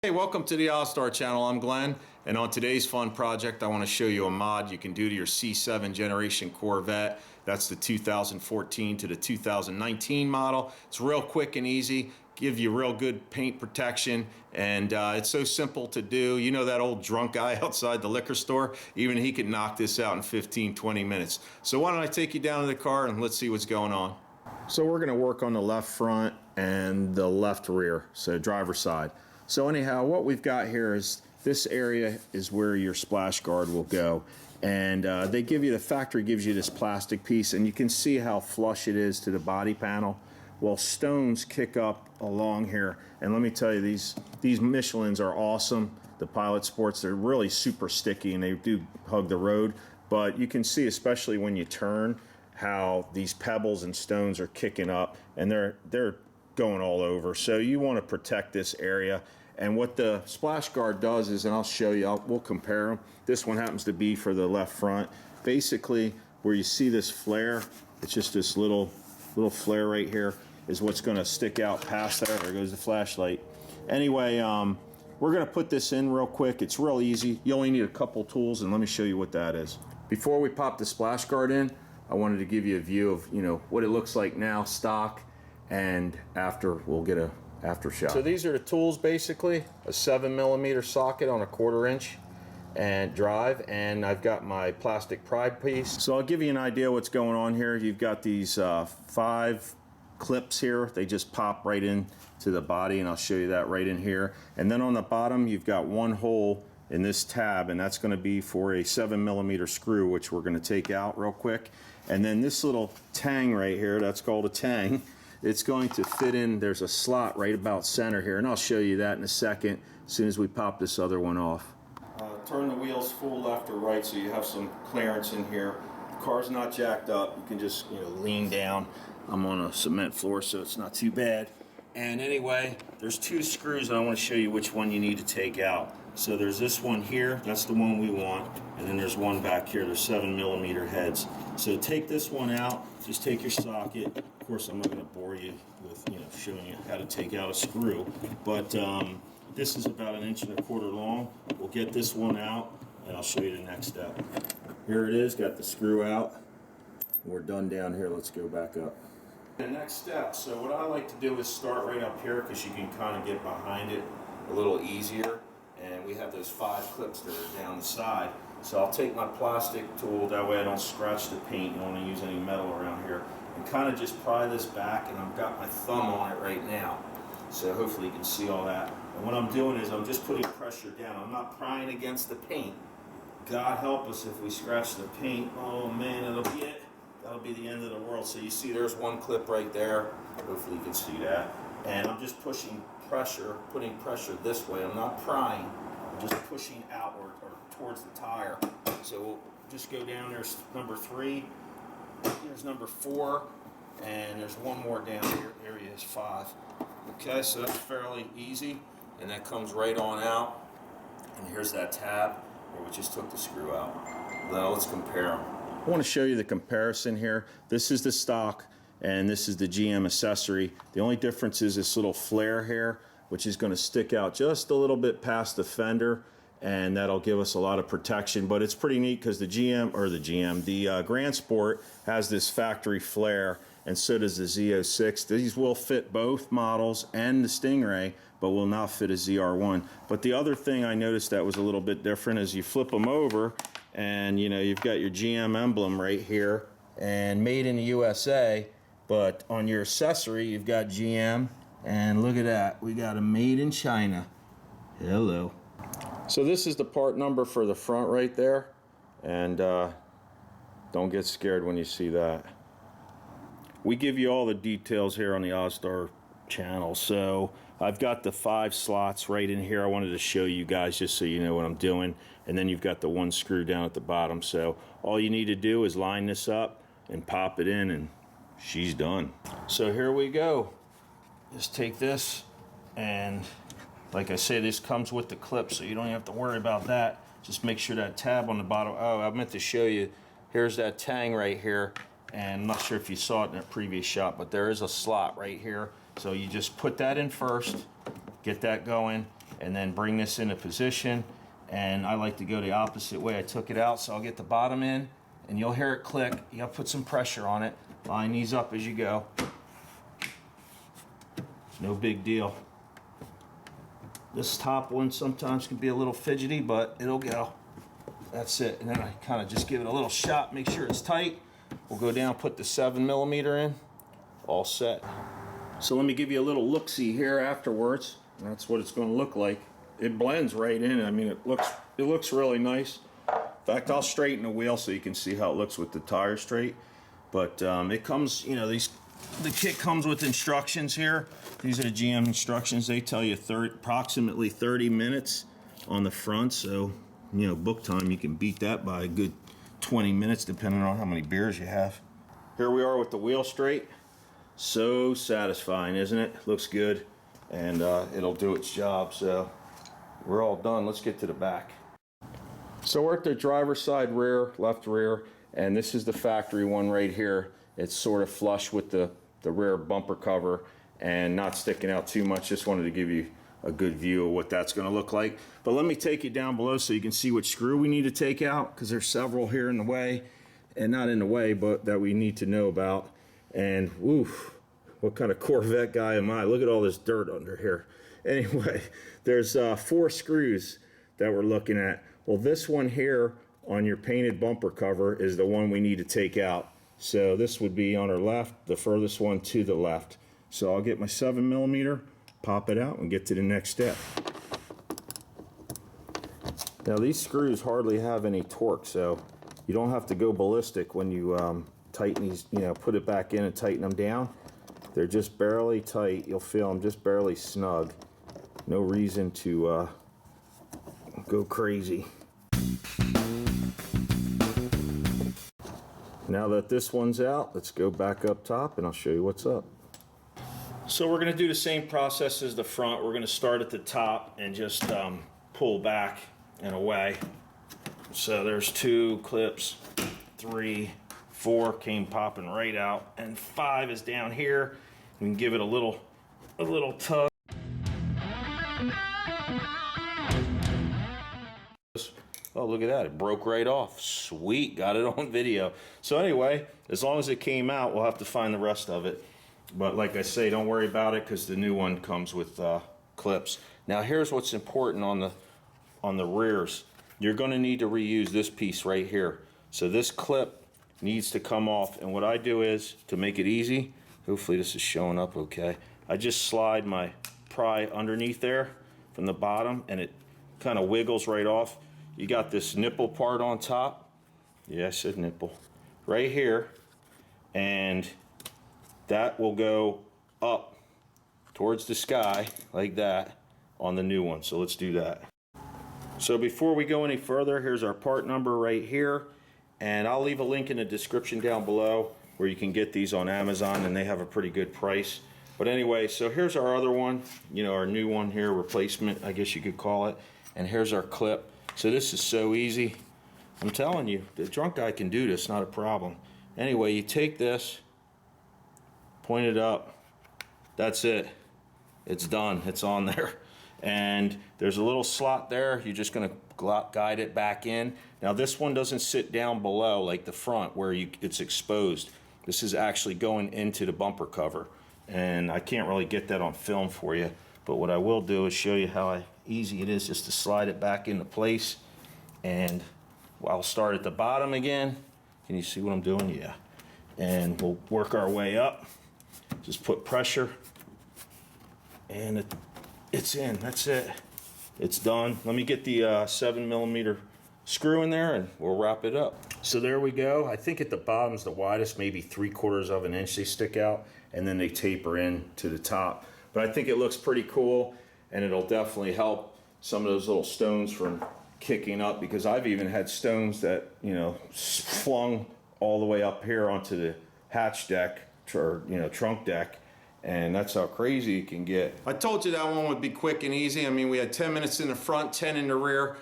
Hey, welcome to the Ozzstar channel. I'm Glenn, and on today's fun project I want to show you a mod you can do to your C7 generation Corvette. That's the 2014 to the 2019 model. It's real quick and easy, give you real good paint protection, and it's so simple to do. You know that old drunk guy outside the liquor store? Even he could knock this out in 15-20 minutes. So why don't I take you down to the car and let's see what's going on. So we're going to work on the left front and the left rear, so driver's side. So anyhow, what we've got here is this area is where your splash guard will go, and they give you, the factory gives you this plastic piece, and you can see how flush it is to the body panel. Well, stones kick up along here, and let me tell you, these Michelins are awesome. The Pilot Sports, they're really super sticky and they do hug the road, but you can see, especially when you turn, how these pebbles and stones are kicking up, and they're going all over. So you want to protect this area. And what the splash guard does is, and I'll show you, we'll compare them. This one happens to be for the left front. Basically, where you see this flare, it's just this little flare right here is what's going to stick out past there. There goes the flashlight. Anyway, we're going to put this in real quick. It's real easy. You only need a couple tools, and let me show you what that is. Before we pop the splash guard in, I wanted to give you a view of, you know, what it looks like now, stock, and after we'll get a after shot. So these are the tools, basically a 7mm socket on a 1/4 inch and drive, and I've got my plastic pry piece. So I'll give you an idea what's going on here. You've got these 5 clips here. They just pop right in to the body, and I'll show you that right in here. And then on the bottom you've got one hole in this tab, and that's going to be for a 7mm screw, which we're going to take out real quick. And then this little tang right here, that's called a tang, it's going to fit in. There's a slot right about center here, and I'll show you that in a second as soon as we pop this other one off. Turn the wheels full left or right so you have some clearance in here. The car's not jacked up. You can just, you know, lean down. I'm on a cement floor, so it's not too bad. And anyway, there's 2 screws, and I want to show you which one you need to take out. So there's this one here, that's the one we want, and then there's one back here, there's 7mm heads. So take this one out, just take your socket. Of course, I'm not going to bore you with, you know, showing you how to take out a screw, but this is about 1.25 inches long. We'll get this one out, and I'll show you the next step. Here it is, got the screw out. We're done down here, let's go back up. The next step, so what I like to do is start right up here because you can kind of get behind it a little easier. And we have those 5 clips that are down the side. So I'll take my plastic tool, that way I don't scratch the paint. You don't want to use any metal around here. And kind of just pry this back, and I've got my thumb on it right now. So hopefully you can see all that. And what I'm doing is I'm just putting pressure down. I'm not prying against the paint. God help us if we scratch the paint. Oh man, that'll be it. That'll be the end of the world. So you see there's one clip right there. Hopefully you can see that. And I'm just pushing pressure, putting pressure this way. I'm not prying. I'm just pushing outward or towards the tire. So we'll just go down. There's number 3. Here's number 4. And there's one more down here. There he is, 5. Okay, so that's fairly easy. And that comes right on out. And here's that tab where we just took the screw out. Now let's compare them. I want to show you the comparison here. This is the stock, and this is the GM accessory. The only difference is this little flare here, which is going to stick out just a little bit past the fender, and that'll give us a lot of protection. But it's pretty neat because the Grand Sport has this factory flare, and so does the Z06. These will fit both models and the Stingray, but will not fit a ZR1. But the other thing I noticed that was a little bit different is you flip them over, and you know, you've got your GM emblem right here, and made in the USA, but on your accessory you've got GM, and look at that, we got a made in China. Hello. So this is the part number for the front right there, and don't get scared when you see that. We give you all the details here on the Ozzstar channel. So I've got the 5 slots right in here. I wanted to show you guys just so you know what I'm doing. And then you've got the 1 screw down at the bottom. So all you need to do is line this up and pop it in, and she's done. So here we go. Just take this, and like I say, this comes with the clip, so you don't have to worry about that. Just make sure that tab on the bottom. Oh, I meant to show you. Here's that tang right here. And I'm not sure if you saw it in a previous shot, but there is a slot right here. So you just put that in first, get that going, and then bring this into position. And I like to go the opposite way I took it out. So I'll get the bottom in, and you'll hear it click. You gotta put some pressure on it. Line these up as you go. No big deal. This top one sometimes can be a little fidgety, but it'll go. That's it. And then I kind of just give it a little shot, make sure it's tight. We'll go down, put the 7mm in. All set. So let me give you a little look-see here afterwards. That's what it's going to look like. It blends right in. I mean, it looks really nice. In fact, I'll straighten the wheel so you can see how it looks with the tire straight. But it comes, you know, the kit comes with instructions here. These are the GM instructions. They tell you approximately 30 minutes on the front. So, you know, book time, you can beat that by a good 20 minutes depending on how many beers you have. Here we are with the wheel straight. So satisfying, isn't it? Looks good, and it'll do its job. So we're all done. Let's get to the back. So we're at the driver's side rear, left rear, and this is the factory one right here. It's sort of flush with the rear bumper cover and not sticking out too much. Just wanted to give you a good view of what that's going to look like. But let me take you down below so you can see which screw we need to take out, because there's several here in the way, and not in the way, but that we need to know about. And oof, what kind of Corvette guy am I? Look at all this dirt under here. Anyway, there's 4 screws that we're looking at. Well, this one here on your painted bumper cover is the one we need to take out. So this would be on our left, the furthest one to the left. So I'll get my 7mm, pop it out, and get to the next step. Now these screws hardly have any torque, so you don't have to go ballistic when you tighten these, you know, put it back in and tighten them down. They're just barely tight. You'll feel them just barely snug. No reason to go crazy. Now that this one's out, let's go back up top and I'll show you what's up. So we're going to do the same process as the front. We're going to start at the top and just pull back and away. So there's 2 clips, 3, 4 came popping right out, and 5 is down here. We can give it a little tug. Oh, look at that, it broke right off. Sweet, got it on video. So anyway, as long as it came out, we'll have to find the rest of it. But like I say, don't worry about it, because the new one comes with clips. Now here's what's important on the rears. You're going to need to reuse this piece right here. So this clip needs to come off, and what I do is, to make it easy, hopefully this is showing up okay, I just slide my pry underneath there from the bottom, and it kind of wiggles right off. You got this nipple part on top. Yeah, I said nipple. Right here, and that will go up towards the sky like that on the new one. So let's do that. So before we go any further, here's our part number right here, and I'll leave a link in the description down below where you can get these on Amazon, and they have a pretty good price. But anyway, so here's our other one, you know, our new one here, replacement, I guess you could call it. And here's our clip. So this is so easy. I'm telling you, the drunk guy can do this, not a problem. Anyway, you take this, point it up, that's it. It's done, it's on there. And there's a little slot there. You're just going to guide it back in. Now this one doesn't sit down below like the front where it's exposed. This is actually going into the bumper cover, and I can't really get that on film for you, but what I will do is show you how easy it is just to slide it back into place. And I'll start at the bottom again. Can you see what I'm doing? Yeah. And we'll work our way up. Just put pressure, and it's in. That's it. It's done. Let me get the 7mm screw in there, and we'll wrap it up. So there we go. I think at the bottom's the widest, maybe 3/4 of an inch they stick out, and then they taper in to the top. But I think it looks pretty cool, and it'll definitely help some of those little stones from kicking up, because I've even had stones that, you know, flung all the way up here onto the hatch deck, or, you know, trunk deck. And that's how crazy it can get. I told you that one would be quick and easy. I mean, we had 10 minutes in the front, 10 in the rear.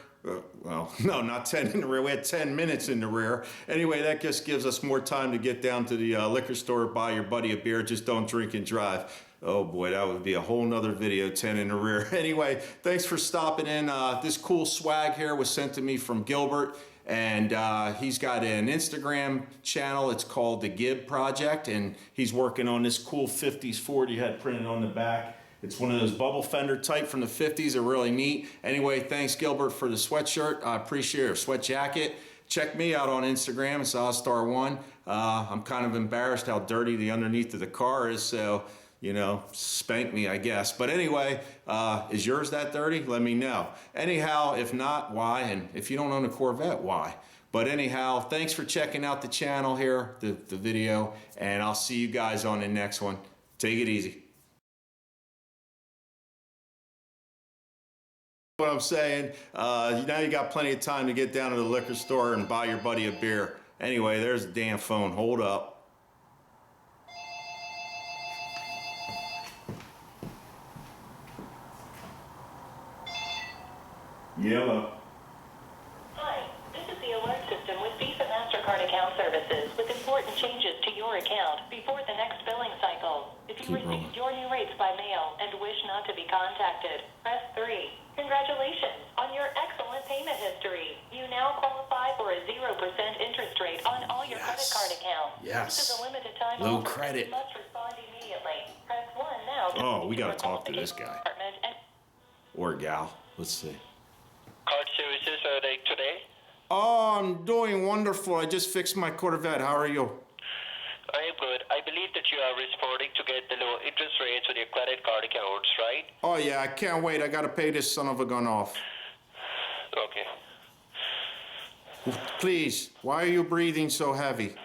Well, no, not 10 in the rear. We had 10 minutes in the rear. Anyway, that just gives us more time to get down to the liquor store, buy your buddy a beer. Just don't drink and drive. Oh boy, that would be a whole nother video, 10 in the rear. Anyway, thanks for stopping in. This cool swag here was sent to me from Gilbert, and he's got an Instagram channel. It's called The Gib Project, and he's working on this cool 50s Ford you had printed on the back. It's one of those bubble fender type from the 50s. They're really neat. Anyway, thanks Gilbert for the sweatshirt. I appreciate it, or sweat jacket. Check me out on Instagram. It's Ozzstar1. I'm kind of embarrassed how dirty the underneath of the car is, so, you know, spank me, I guess. But anyway, is yours that dirty? Let me know. Anyhow, if not, why? And if you don't own a Corvette, why? But anyhow, thanks for checking out the channel here, the video, and I'll see you guys on the next one. Take it easy. What I'm saying, now you got plenty of time to get down to the liquor store and buy your buddy a beer. Anyway, there's the damn phone. Hold up. Yellow. Hi, this is the alert system with Visa MasterCard account services with important changes to your account before the next billing cycle. If you received your new rates by mail and wish not to be contacted, press 3. Congratulations on your excellent payment history. You now qualify for a 0% interest rate on all your credit card accounts. Yes. This is a limited time Low offer. credit. You must respond immediately. Press 1 now. Oh, we gotta talk to this guy. Or gal. Let's see. Card services are they today? Oh, I'm doing wonderful. I just fixed my Corvette. How are you? I am good. I believe that you are responding to get the low interest rates on your credit card accounts, right? Oh yeah, I can't wait. I gotta pay this son of a gun off. Okay. Please, why are you breathing so heavy?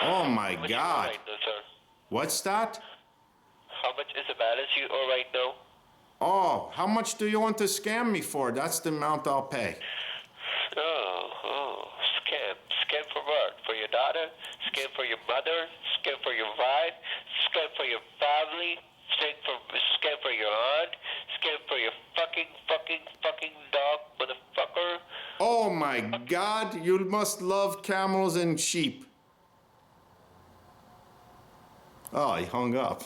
Oh my How much God. you owe right now, sir? What's that? How much is the balance you owe right now? Oh, how much do you want to scam me for? That's the amount I'll pay. Oh, scam. Scam for what? For your daughter? Scam for your mother? Scam for your wife? Scam for your family? Scam for your aunt? Scam for your fucking dog, motherfucker? Oh my God, you must love camels and sheep. Oh, he hung up.